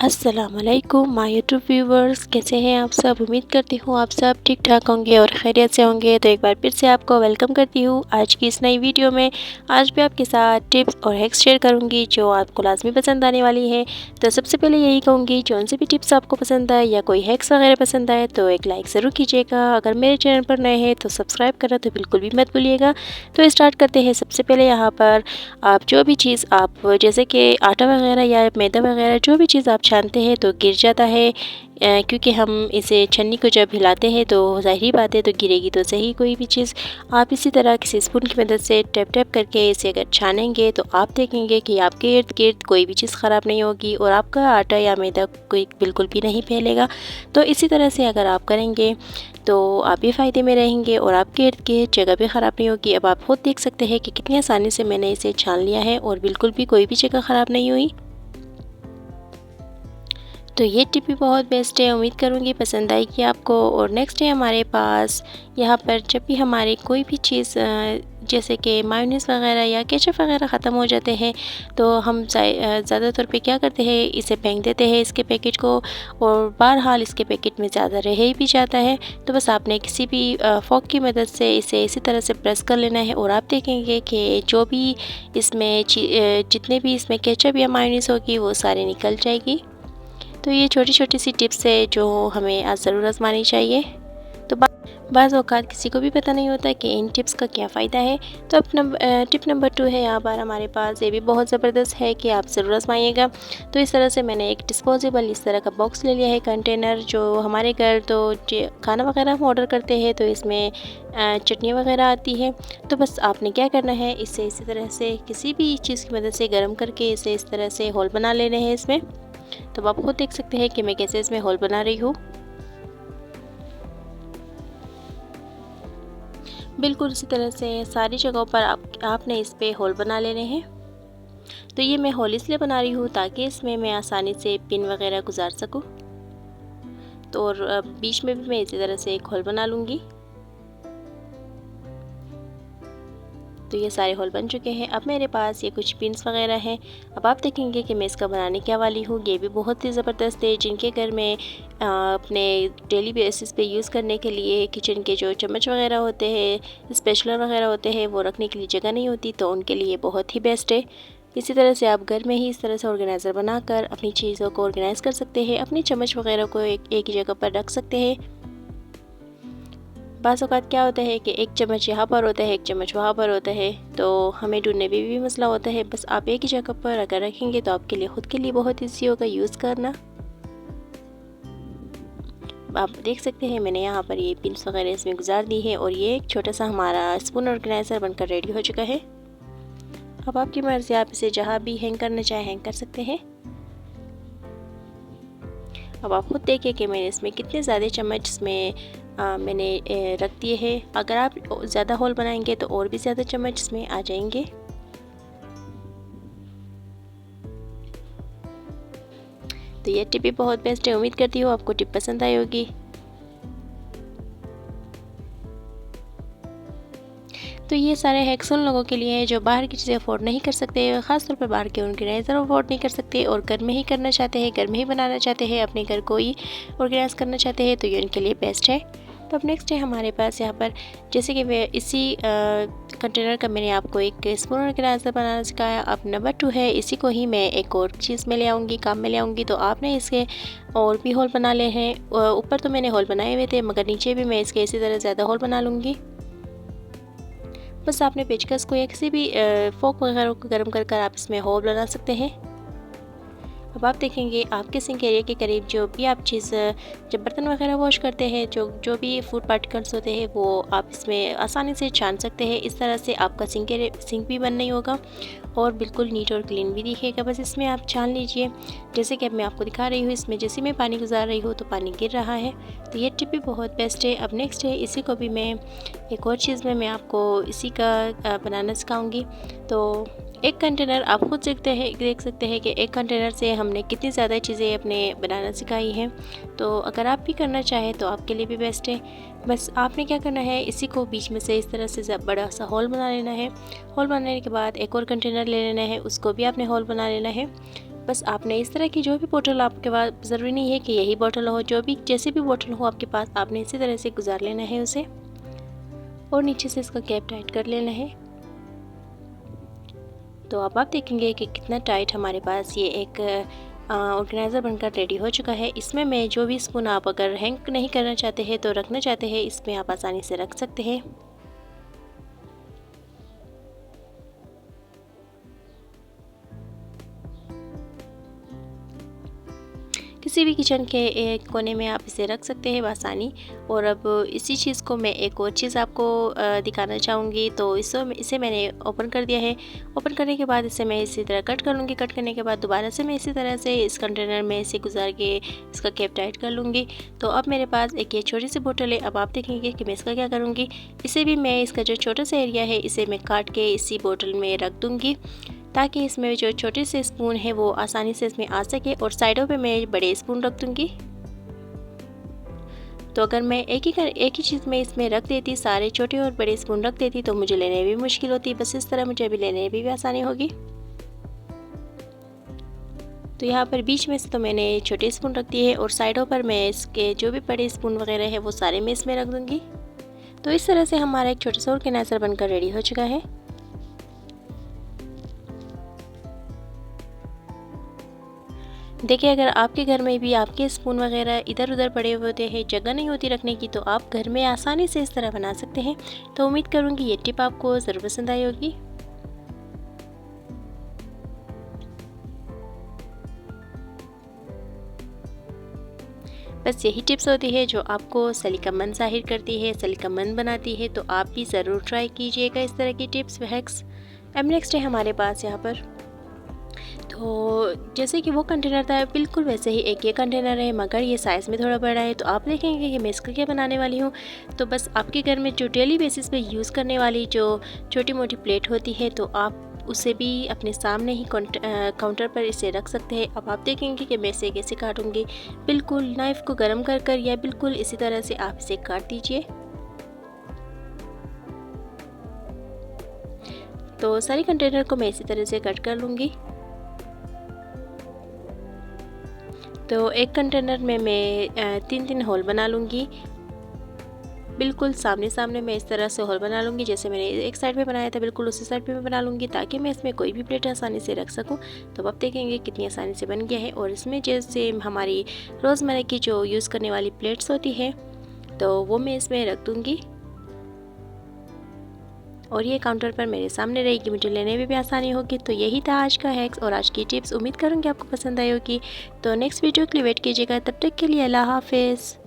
अस्सलामुअलैकुम my YouTube viewers, कैसे हैं आप सब। उम्मीद करती हूँ आप सब ठीक ठाक होंगे और खैरियत से होंगे। तो एक बार फिर से आपको वेलकम करती हूँ आज की इस नई वीडियो में। आज भी आपके साथ टिप्स और हैक्स शेयर करूँगी जो आपको लाजमी पसंद आने वाली है। तो सबसे पहले यही कहूँगी, जौन से भी टिप्स आपको पसंद आए या कोई हैक्स वगैरह पसंद आए तो एक लाइक ज़रूर कीजिएगा। अगर मेरे चैनल पर नए हैं तो सब्सक्राइब करना तो बिल्कुल भी मत भूलिएगा। तो स्टार्ट करते हैं। सबसे पहले यहाँ पर आप जो भी चीज़ आप जैसे कि आटा वगैरह या मैदा वगैरह जो भी चीज़ आप छानते हैं तो गिर जाता है, क्योंकि हम इसे छन्नी को जब हिलाते हैं तो ज़ाहिरी बात है तो गिरेगी तो सही कोई भी चीज़। आप इसी तरह किसी स्पून की मदद से टैप टैप करके इसे अगर छानेंगे तो आप देखेंगे कि आपके इर्द गिर्द कोई भी चीज़ ख़राब नहीं होगी और आपका आटा या मैदा कोई बिल्कुल भी नहीं फैलेगा। तो इसी तरह से अगर आप करेंगे तो आप भी फ़ायदे में रहेंगे और आपके इर्द गिर्द जगह भी ख़राब नहीं होगी। अब आप खुद देख सकते हैं कि कितनी आसानी से मैंने इसे छान लिया है और बिल्कुल भी कोई भी जगह ख़राब नहीं हुई। तो ये टिप भी बहुत बेस्ट है, उम्मीद करूँगी पसंद आएगी आपको। और नेक्स्ट है हमारे पास यहाँ पर जब भी हमारी कोई भी चीज़ जैसे कि मायोनीज़ वगैरह या केचप वगैरह ख़त्म हो जाते हैं तो हम ज़्यादातर पे क्या करते हैं, इसे फेंक देते हैं इसके पैकेट को, और बहरहाल इसके पैकेट में ज़्यादा रह ही भी जाता है। तो बस आपने किसी भी फोक की मदद से इसे इसी तरह से प्रेस कर लेना है और आप देखेंगे कि जो भी इसमें जितने भी इसमें केचप या मायोनीज़ होगी वो सारी निकल जाएगी। तो ये छोटी छोटी सी टिप्स है जो हमें आज ज़रूर आजमानी चाहिए। तो बाज़ औक़ात किसी को भी पता नहीं होता कि इन टिप्स का क्या फ़ायदा है। तो अब टिप नंबर 2 है यहाँ पर हमारे पास, ये भी बहुत ज़बरदस्त है कि आप ज़रूर आजमाइएगा। तो इस तरह से मैंने एक डिस्पोजेबल इस तरह का बॉक्स ले लिया है, कंटेनर। जो हमारे घर तो खाना वगैरह हम ऑर्डर करते हैं तो इसमें चटनी वगैरह आती है। तो बस आपने क्या करना है, इसे इसी तरह से किसी भी चीज़ की मदद से गर्म करके इसे इस तरह से होल बना लेने हैं इसमें। तो आप खुद देख सकते हैं कि मैं कैसे इसमें होल बना रही हूँ। बिल्कुल इसी तरह से सारी जगहों पर आपने इस पे होल बना लेने हैं। तो ये मैं होल इसलिए बना रही हूँ ताकि इसमें मैं आसानी से पिन वगैरह गुजार सकूँ। तो और बीच में भी मैं इसी तरह से एक होल बना लूँगी। तो ये सारे होल बन चुके हैं। अब मेरे पास ये कुछ पिन्स वगैरह हैं। अब आप देखेंगे कि मैं इसका बनाने क्या वाली हूँ। ये भी बहुत ही ज़बरदस्त है। जिनके घर में अपने डेली बेसिस पे यूज़ करने के लिए किचन के जो चम्मच वगैरह होते हैं, स्पैचुला वगैरह होते हैं, वो रखने के लिए जगह नहीं होती तो उनके लिए बहुत ही बेस्ट है। इसी तरह से आप घर में ही इस तरह से ऑर्गेनाइज़र बनाकर अपनी चीज़ों को ऑर्गेनाइज़ कर सकते हैं। अपनी चम्मच वगैरह को एक ही जगह पर रख सकते हैं। बाज़ औक़ात क्या होता है कि एक चम्मच यहाँ पर होता है, एक चम्मच वहाँ पर होता है, तो हमें ढूंढने में भी मसला होता है। बस आप एक ही जगह पर अगर रखेंगे तो आपके लिए ख़ुद के लिए बहुत ईजी होगा यूज़ करना। आप देख सकते हैं मैंने यहाँ पर ये पिन्स वगैरह इसमें गुजार दी है और ये एक छोटा सा हमारा स्पून ऑर्गेनाइज़र बनकर रेडी हो चुका है। अब आपकी मर्ज़ी, आप इसे जहाँ भी हैंग करना चाहे हैंग कर सकते हैं। अब आप खुद देखिए कि मैंने इसमें कितने ज़्यादा चम्मच इसमें मैंने रख दिए हैं। अगर आप ज़्यादा होल बनाएंगे तो और भी ज़्यादा चम्मच इसमें आ जाएंगे। तो ये टिप भी बहुत बेस्ट है, उम्मीद करती हूँ आपको टिप पसंद आई होगी। तो ये सारे हैक्स उन लोगों के लिए हैं जो बाहर की चीज़ें अफोर्ड नहीं कर सकते, ख़ासतौर पर बाहर के ऑर्गेनाइज़र अफोर्ड नहीं कर सकते और घर में ही करना चाहते हैं, घर में ही बनाना चाहते हैं, अपने घर को ही ऑर्गेनाइज़ करना चाहते हैं, तो ये उनके लिए बेस्ट है। तो अब नेक्स्ट है हमारे पास यहाँ पर, जैसे कि मैं इसी कंटेनर का मैंने आपको एक स्पून ऑर्गेनाइज़र बनाना सिखाया। अब नंबर 2 है, इसी को ही मैं एक और चीज़ में ले आऊँगी, काम में ले आऊँगी। तो आपने इसके और भी होल बना ले हैं। ऊपर तो मैंने होल बनाए हुए थे मगर नीचे भी मैं इसके इसी तरह ज़्यादा होल बना लूँगी। बस आपने पेचकस को या किसी भी फोक वगैरह को गर्म कर आप इसमें होल बना सकते हैं। अब आप देखेंगे आपके सिंक एरिया के करीब जो भी आप चीज़ जब बर्तन वगैरह वॉश करते हैं, जो भी फूड पार्टिकल्स होते हैं वो आप इसमें आसानी से छान सकते हैं। इस तरह से आपका सिंक भी बंद नहीं होगा और बिल्कुल नीट और क्लीन भी दिखेगा। बस इसमें आप छान लीजिए। जैसे कि अब मैं आपको दिखा रही हूँ, इसमें जैसे मैं पानी गुजार रही हूँ तो पानी गिर रहा है। तो ये टिप भी बहुत बेस्ट है। अब नेक्स्ट है, इसी को भी मैं एक और चीज़ में मैं आपको इसी का बनाना सिखाऊँगी। तो एक कंटेनर आप खुद देख सकते हैं कि एक कंटेनर से हमने कितनी ज़्यादा चीज़ें अपने बनाना सिखाई हैं। तो अगर आप भी करना चाहें तो आपके लिए भी बेस्ट है। बस आपने क्या करना है, इसी को बीच में से इस तरह से बड़ा सा होल बना लेना है। होल बनाने के बाद एक और कंटेनर ले लेना है, उसको भी आपने होल बना लेना है। बस आपने इस तरह की जो भी बोतल आपके पास, ज़रूरी नहीं है कि यही बोतल हो, जो भी जैसे भी बोतल हो आपके पास, आपने इसी तरह से गुजार लेना है उसे और नीचे से इसका कैप टाइट कर लेना है। तो अब आप देखेंगे कि कितना टाइट हमारे पास ये एक ऑर्गेनाइज़र बनकर रेडी हो चुका है। इसमें मैं जो भी स्पून आप अगर हैंग नहीं करना चाहते हैं तो रखना चाहते हैं, इसमें आप आसानी से रख सकते हैं। किसी भी किचन के एक कोने में आप इसे रख सकते हैं आसानी। और अब इसी चीज़ को मैं एक और चीज़ आपको दिखाना चाहूँगी। तो इसे मैंने ओपन कर दिया है। ओपन करने के बाद इसे मैं इसी तरह कट कर लूँगी। कट करने के बाद दोबारा से मैं इसी तरह से इस कंटेनर में इसे गुजार के इसका कैप टाइट कर लूँगी। तो अब मेरे पास एक ये छोटी सी बोतल है। अब आप देखेंगे कि मैं इसका क्या करूँगी। इसे भी मैं इसका जो छोटा सा एरिया है इसे मैं काट के इसी बोतल में रख दूँगी, ताकि इसमें जो छोटे से स्पून है वो आसानी से इसमें आ सके। और साइडों पे मैं बड़े स्पून रख दूँगी। तो अगर मैं एक ही चीज़ में इसमें रख देती, सारे छोटे और बड़े स्पून रख देती, तो मुझे लेने में भी मुश्किल होती। बस इस तरह मुझे अभी लेने में भी आसानी होगी। तो यहाँ पर बीच में से तो मैंने छोटे स्पून रख दिए हैं और साइडों पर मैं इसके जो भी बड़े स्पून वगैरह है वो सारे मैं इसमें रख दूँगी। तो इस तरह से हमारा एक छोटा सा ऑर्गेनाइज़र बनकर रेडी हो चुका है। देखिए, अगर आपके घर में भी आपके स्पून वगैरह इधर उधर पड़े हुए होते हैं, जगह नहीं होती रखने की, तो आप घर में आसानी से इस तरह बना सकते हैं। तो उम्मीद करूँगी ये टिप आपको ज़रूर पसंद आई होगी। बस यही टिप्स होती है जो आपको सलीकामंद ज़ाहिर करती है, सलीकामंद बनाती है। तो आप भी ज़रूर ट्राई कीजिएगा इस तरह की टिप्स व हैक्स। अब नेक्स्ट है हमारे पास यहाँ पर, तो जैसे कि वो कंटेनर था बिल्कुल वैसे ही एक ये कंटेनर है, मगर ये साइज़ में थोड़ा बड़ा है। तो आप देखेंगे कि मैं इसका क्या बनाने वाली हूँ। तो बस आपके घर में जो डेली बेसिस पे यूज़ करने वाली जो छोटी मोटी प्लेट होती है, तो आप उसे भी अपने सामने ही काउंटर पर इसे रख सकते हैं। अब आप देखेंगे कि मैं इसे कैसे काटूँगी। बिल्कुल नाइफ़ को गर्म कर कर या बिल्कुल इसी तरह से आप इसे काट दीजिए। तो सारी कंटेनर को मैं इसी तरह से कट कर लूँगी। तो एक कंटेनर में मैं 3-3 होल बना लूँगी। बिल्कुल सामने सामने मैं इस तरह से होल बना लूँगी। जैसे मैंने एक साइड पे बनाया था बिल्कुल उसी साइड पे मैं बना लूँगी, ताकि मैं इसमें कोई भी प्लेट आसानी से रख सकूँ। तो अब देखेंगे कितनी आसानी से बन गया है। और इसमें जैसे हमारी रोज़मर्रा की जो यूज़ करने वाली प्लेट्स होती है, तो वो मैं इसमें रख दूँगी। और ये काउंटर पर मेरे सामने रहेगी, मुझे लेने में भी आसानी होगी। तो यही था आज का हैक्स और आज की टिप्स। उम्मीद करूँगी आपको पसंद आई होगी। तो नेक्स्ट वीडियो के लिए वेट कीजिएगा। तब तक के लिए अल्लाह हाफिज़।